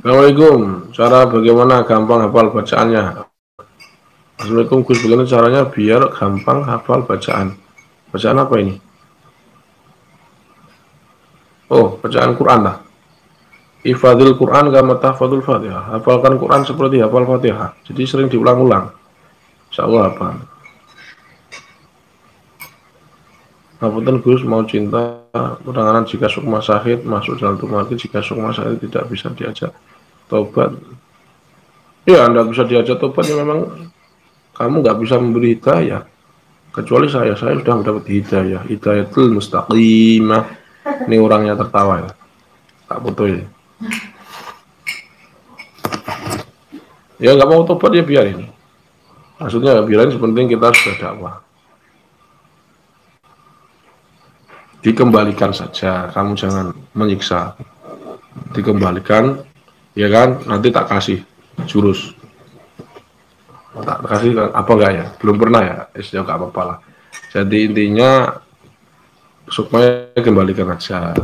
Assalamualaikum, cara bagaimana gampang hafal bacaannya? Assalamualaikum Gus, bagaimana caranya biar gampang hafal bacaan? Bacaan apa ini? Oh, bacaan Quran lah. Ifadil Quran kama tahfadul Fatihah. Hafalkan Quran seperti hafal Fatihah. Jadi sering diulang-ulang. Insyaallah hafal. Ngapunten Gus, mau cinta penanganan jika sukma syahid masuk dalam tubuh mati, jika sukma syahid tidak bisa diajak tobat. Ya, Anda bisa diajak tobat ya memang kamu nggak bisa memberi hidayah. Kecuali saya sudah mendapat hidayah, hidayatul mustaqimah. Ini orangnya tertawa ya. Tak betul ya. Ya nggak mau tobat ya biarin. Maksudnya biarin, sepenting kita sudah dakwah. Dikembalikan saja, kamu jangan menyiksa. Dikembalikan, ya kan? Nanti tak kasih jurus. Tak kasih apa enggak ya? Belum pernah ya? Ya enggak apa-apa lah. Jadi intinya supaya kembalikan aja.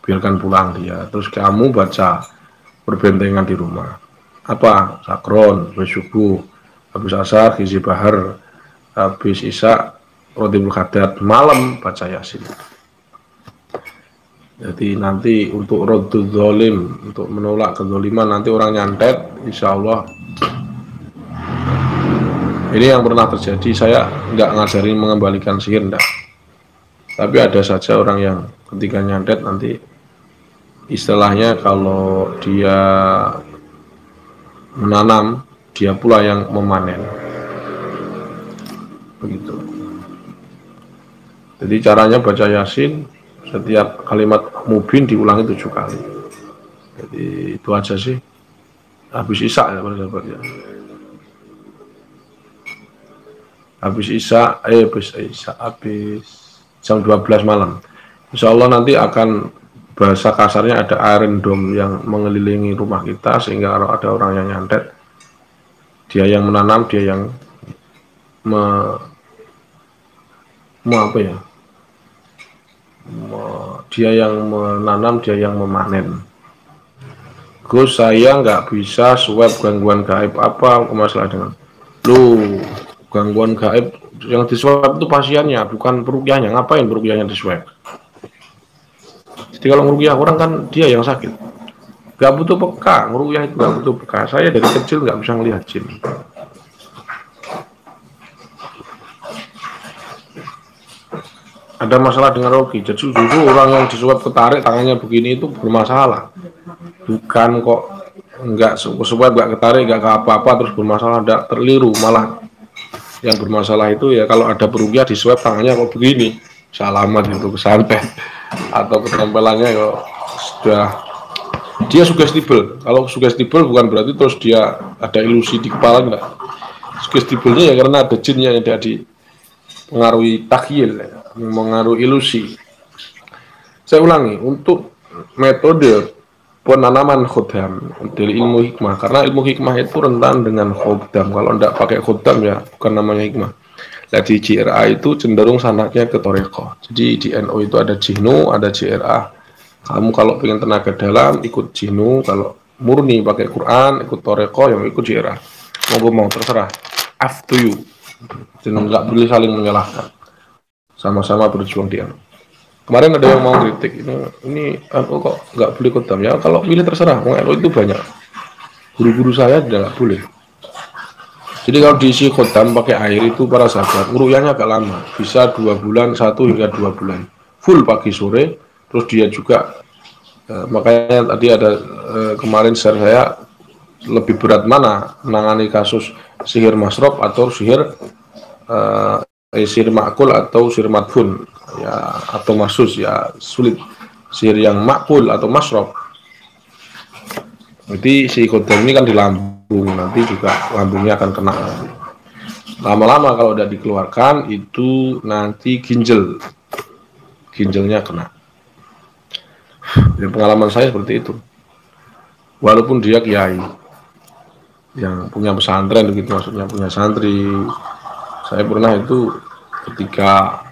Biarkan pulang dia. Terus kamu baca perbentengan di rumah. Apa? Sakron, habis subuh, habis asar, gizi bahar, habis isya, rotibul hadat, malam baca yasin. Jadi nanti untuk roddul zolim, untuk menolak kezoliman, nanti orang nyantet, insya Allah. Ini yang pernah terjadi. Saya nggak ngajarin mengembalikan sihir, enggak. Tapi ada saja orang yang ketika nyantet nanti, istilahnya kalau dia menanam, dia pula yang memanen. Begitu. Jadi caranya baca yasin. Setiap kalimat mubin diulangi 7 kali. Jadi itu aja sih. Habis isya ya para sahabat ya. Habis jam 12 malam. Insya Allah nanti akan, bahasa kasarnya ada arendom yang mengelilingi rumah kita, sehingga kalau ada orang yang nyantet, dia yang menanam, dia yang dia yang menanam, dia yang memanen. Gus, saya nggak bisa swab gangguan gaib, apa masalah dengan lu? gangguan gaib. Yang di swab itu pasiennya, bukan perukiahnya. Ngapain perukiahnya di swab? Jadi kalau ngerukiah orang kan dia yang sakit. Gak butuh peka, ngerukiah itu gak butuh peka. Saya dari kecil gak bisa ngelihat jin. Ada masalah dengan Rogi. Jadi dulu orang yang disuap ketarik tangannya begini itu bermasalah. Bukan kok nggak suap nggak ketarik nggak ke apa-apa terus bermasalah, tidak terliru. Malah yang bermasalah itu ya kalau ada perugia disuap tangannya kok begini, salaman itu kesampai atau ketempelannya ya sudah dia sugestibel. Kalau sugestibel bukan berarti terus dia ada ilusi di kepala, enggak. Sugestibelnya ya karena ada jinnya yang ada di mengaruhi takhil, mengaruhi ilusi. Saya ulangi, untuk metode penanaman khodam dari ilmu hikmah, karena ilmu hikmah itu rentan dengan khodam. Kalau tidak pakai khodam ya bukan namanya hikmah. Jadi JRA itu cenderung sanaknya ke toreko. Jadi di NO itu ada jihnu, ada JRA. Kamu kalau pengen tenaga dalam ikut jihnu, kalau murni pakai Quran ikut toreko, yang ikut JRA. Mau terserah, up to you. Dan nggak boleh saling menyalahkan, sama-sama berjuang di NU. Kemarin ada yang mau kritik ini NU kok nggak boleh khodam ya. Kalau pilih terserah, NU itu banyak. Guru-guru saya tidak boleh. Jadi kalau diisi khodam pakai air itu para sahabat ngeruyahnya agak lama, bisa 2 bulan, 1 hingga 2 bulan, full pagi sore. Terus dia juga makanya tadi ada kemarin share saya, lebih berat mana menangani kasus sihir masrob atau sihir sihir makul atau sihir madfun ya, atau masus ya sulit. Sihir yang makul atau masrob, jadi si khodam ini kan di lambung, nanti juga lambungnya akan kena. Lama-lama kalau udah dikeluarkan itu nanti ginjalnya kena. Dari pengalaman saya seperti itu. Walaupun dia kiai yang punya pesantren gitu, maksudnya punya santri. Saya pernah itu ketika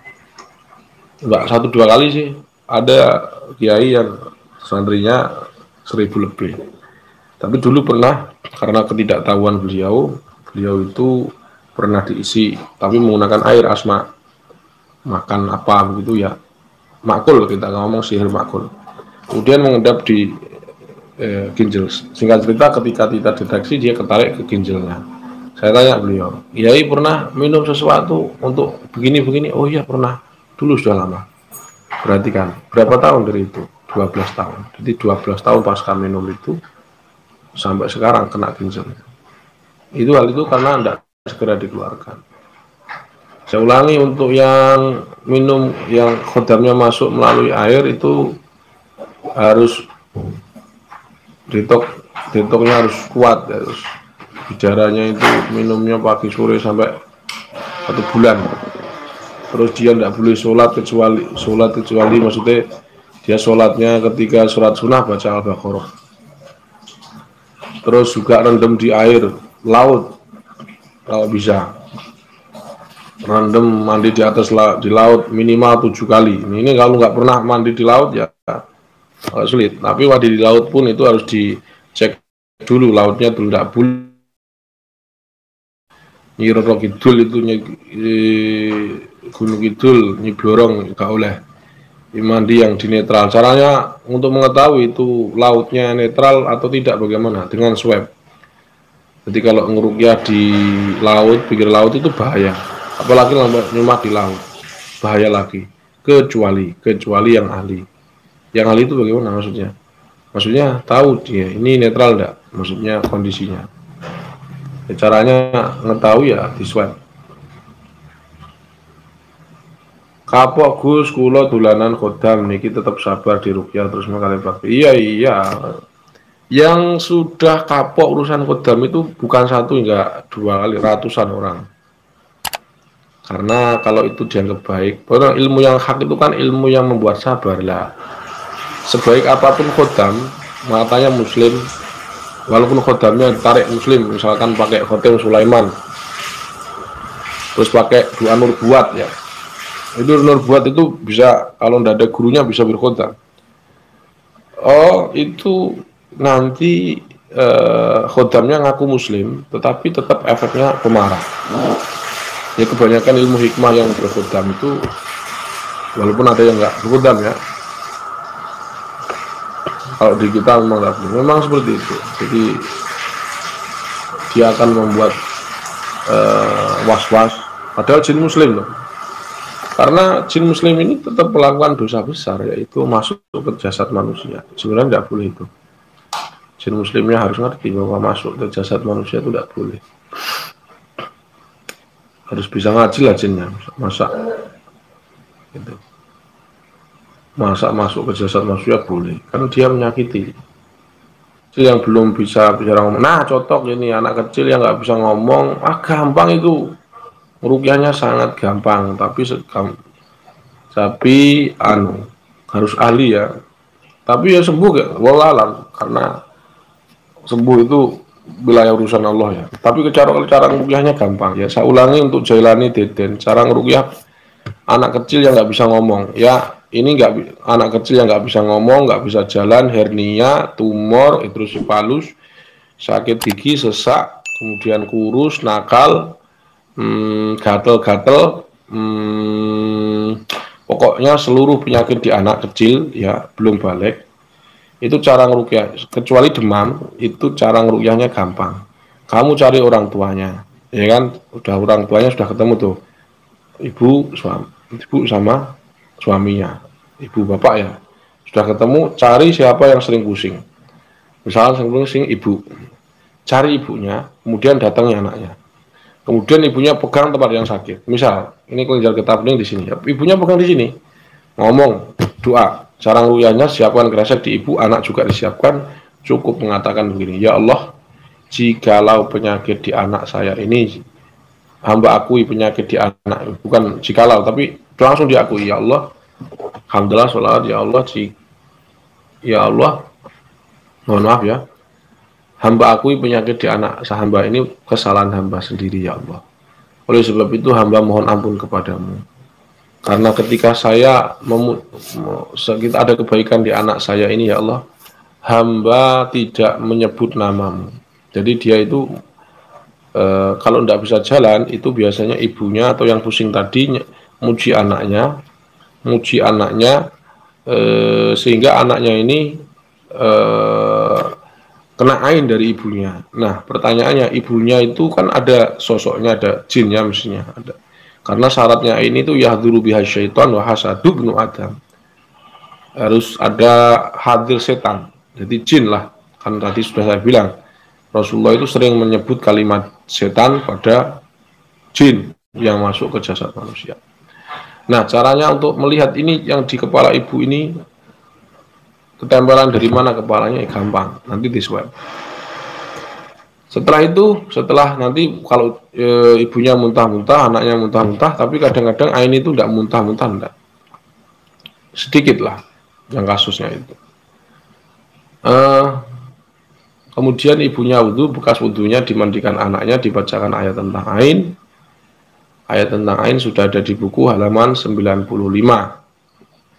enggak 1-2 kali sih ada kiai yang santrinya 1000 lebih. Tapi dulu pernah karena ketidaktahuan beliau itu pernah diisi tapi menggunakan air asma, makan apa begitu ya, makul, kita ngomong sihir makul. Kemudian mengendap di ginjal. Singkat cerita ketika tidak deteksi dia ketarik ke ginjalnya. Saya tanya beliau, Yai pernah minum sesuatu untuk begini-begini? Oh iya pernah, dulu sudah lama. Perhatikan, berapa tahun dari itu? 12 tahun. Jadi 12 tahun pasca minum itu sampai sekarang kena ginjal. Itu hal itu karena tidak segera dikeluarkan. Saya ulangi, untuk yang minum yang khodamnya masuk melalui air itu harus detoknya harus kuat, harus bicaranya itu minumnya pagi sore sampai 1 bulan. Terus dia tidak boleh sholat kecuali maksudnya dia sholatnya ketika sholat sunnah baca Al-Baqarah. Terus juga rendam di air laut kalau bisa, rendam mandi di atas di laut minimal 7 kali. Ini kalau nggak pernah mandi di laut ya sulit, tapi mandi di laut pun itu harus dicek dulu lautnya dulu, tidak boleh Nyiroro Kidul itu Gunung Kidul Nyiborong nggak oleh. Mandi yang di netral. Caranya untuk mengetahui itu lautnya netral atau tidak bagaimana? Dengan swab. Jadi kalau ngerukyah di laut, pinggir laut itu bahaya, apalagi nyemah di laut, bahaya lagi. Kecuali yang ahli. Yang ahli itu bagaimana maksudnya? Maksudnya tahu dia ini netral enggak, maksudnya kondisinya. Ya, caranya ngetahui ya di swab. Kapok Gus, kula dolanan khodam niki tetap sabar di rukyah terus mengkali bakti. Iya. Yang sudah kapok urusan khodam itu bukan 1 hingga 2 kali, ratusan orang. Karena kalau itu dianggap baik, karena ilmu yang hak itu kan ilmu yang membuat sabar lah. Sebaik apapun khodam, matanya muslim, walaupun khodamnya tarik muslim, misalkan pakai khotim Sulaiman, terus pakai doa nur buat ya, itu nur buat itu bisa, kalau tidak ada gurunya bisa berkhodam. Oh itu nanti khodamnya ngaku muslim, tetapi tetap efeknya pemarah. Ya kebanyakan ilmu hikmah yang berkhodam itu, walaupun ada yang nggak berkhodam ya, kalau di kita memang seperti itu. Jadi dia akan membuat was-was, padahal jin muslim loh. Karena jin muslim ini tetap melakukan dosa besar, yaitu masuk ke jasad manusia. Sebenarnya tidak boleh itu. Jin muslimnya harus ngerti bahwa masuk ke jasad manusia itu tidak boleh. Harus bisa ngaji lah jinnya, masa gitu. Masa masuk ke jasad manusia boleh, kan dia menyakiti. Kecil yang belum bisa bicara ngomong, nah contoh ini anak kecil yang nggak bisa ngomong, gampang itu. Rukyahnya sangat gampang, tapi harus ahli ya. Tapi ya sembuh ya, wallahualam, karena sembuh itu wilayah urusan Allah ya. Tapi cara rukyahnya gampang ya. Saya ulangi untuk Jailani Deden, cara ngerukyah anak kecil yang nggak bisa ngomong ya. Ini anak kecil yang nggak bisa ngomong, nggak bisa jalan, hernia, tumor, hidrosipalus, sakit gigi, sesak, kemudian kurus, nakal, gatel-gatel, pokoknya seluruh penyakit di anak kecil ya belum balik, itu cara ngerukyah. Kecuali demam, itu cara ngerukyahnya gampang. Kamu cari orang tuanya, ya kan, udah orang tuanya sudah ketemu tuh, ibu sama suaminya, ibu bapak ya sudah ketemu, cari siapa yang sering pusing. Misalnya sering pusing ibu, cari ibunya, kemudian datangi anaknya. Kemudian ibunya pegang tempat yang sakit. Misal, ini kelenjar getah bening di sini. Ibunya pegang di sini. Ngomong, doa. Cara ngeruyahnya siapkan kresek di ibu, anak juga disiapkan. Cukup mengatakan begini, ya Allah, jikalau penyakit di anak saya ini, hamba akui penyakit di anak. Bukan jikalau, tapi langsung diakui. Ya Allah, alhamdulillah, sholawat, ya Allah, ya Allah, mohon maaf ya, hamba akui penyakit di anak hamba ini kesalahan hamba sendiri ya Allah. Oleh sebab itu hamba mohon ampun kepadamu. Karena ketika saya ada kebaikan di anak saya ini ya Allah, hamba tidak menyebut namamu. Jadi dia itu kalau tidak bisa jalan itu biasanya ibunya atau yang pusing tadi muji anaknya sehingga anaknya ini kena ain dari ibunya. Nah, pertanyaannya, ibunya itu kan ada sosoknya, ada jinnya mestinya ada. Karena syaratnya ini tuh yahduru biha syaitan wa hasadu ibnu Adam. Harus ada hadir setan. Jadi jin lah. Kan tadi sudah saya bilang, Rasulullah itu sering menyebut kalimat setan pada jin yang masuk ke jasad manusia. Nah, caranya untuk melihat ini yang di kepala ibu ini, ketempelan dari mana kepalanya gampang, nanti di swab. Setelah nanti kalau ibunya muntah-muntah, anaknya muntah-muntah, tapi kadang-kadang ain itu tidak muntah-muntah, enggak. Sedikit lah yang kasusnya itu. Kemudian ibunya wudhu, bekas wudhunya dimandikan anaknya, dibacakan ayat tentang ain. Ayat tentang ain sudah ada di buku halaman 95.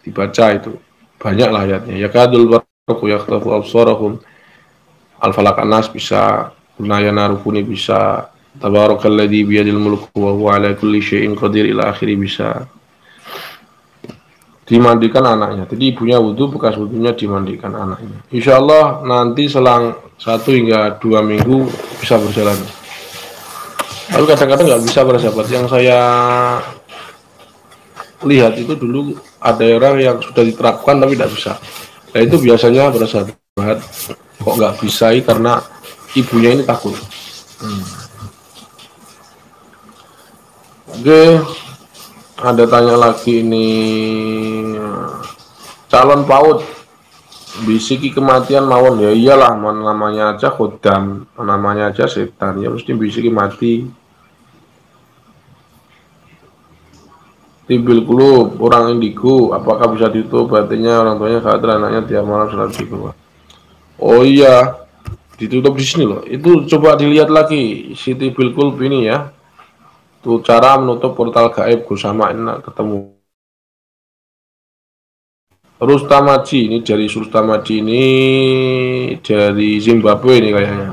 Dibaca itu. Banyaklah ayatnya. Ya kadul barqu yakhtafu absarahum. Al-Falaq An-Nas bisa, Kunayana Rukuni bisa, Tabarakalladzi biyadil mulku wa huwa ala kulli syai'in qadir ila akhiri bisa. Dimandikan anaknya. Jadi ibunya wudhu, bekas wudhunya dimandikan anaknya. Insya Allah nanti selang 1 hingga 2 minggu bisa berjalan. Tapi kadang-kadang nggak bisa bersahabat. Yang saya lihat itu dulu ada orang yang sudah diterapkan tapi tidak bisa. Nah itu biasanya bersahabat kok nggak bisa karena ibunya ini takut. Oke, ada tanya lagi ini, calon PAUD bisiki kematian mawon. Ya iyalah, namanya aja khodam, namanya aja setan, ya mesti bisiki mati. Tibil kulub, orang indigo, apakah bisa ditobatinya? Orang tuanya khawatir anaknya tiap malam selalu di keluar. Oh iya, ditutup di sini loh. Itu coba dilihat lagi si tibil kulub ini ya. Tuh cara menutup portal gaib Gusama ini ketemu. Rustamaji ini dari Rustamaji ini dari Zimbabwe ini kayaknya.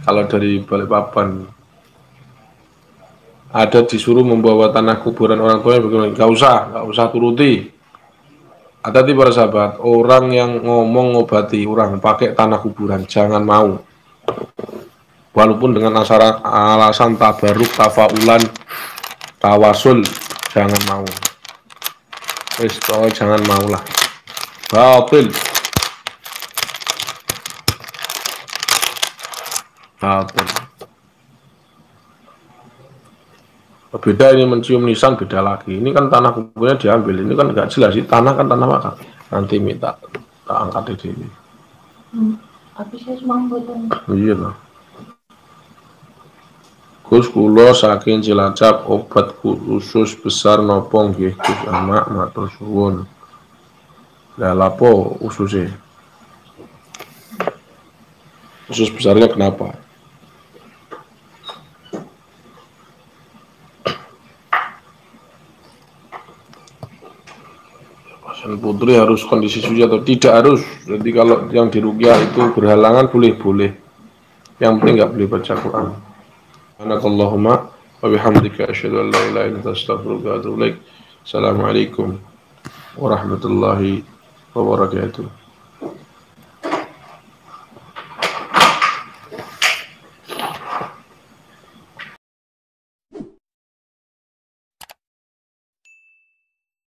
Kalau dari Balikpapan. ada disuruh membawa tanah kuburan orang tuanya bagaimana? Gak usah turuti. Hati-hati para sahabat, orang yang ngomong ngobati orang pakai tanah kuburan, jangan mau. Walaupun dengan alasan tabaruk, tafaulan, tawasul, jangan mau. Jangan maulah. Batil. Beda ini mencium nisan, beda lagi. Ini kan tanah kuburnya diambil. Ini kan nggak jelas sih. Tanah kan tanah wakaf. Nanti minta tak angkat di sini. Habis saya cuma potong. Iya lah. Gus kula saking Cilacap, obat khusus besar nopo nggih Gus Amak matur suwun. Lah lapo ususnya? Usus besarnya kenapa? Pasien putri harus kondisi suci atau tidak harus? Jadi kalau yang diruqyah itu berhalangan boleh. Yang penting nggak boleh baca Quran. Subhanakallahumma wa bihamdika asyhadu an la ilaha illa anta astaghfiruka wa atubu ilaik. Assalamualaikum warahmatullahi wabarakatuh.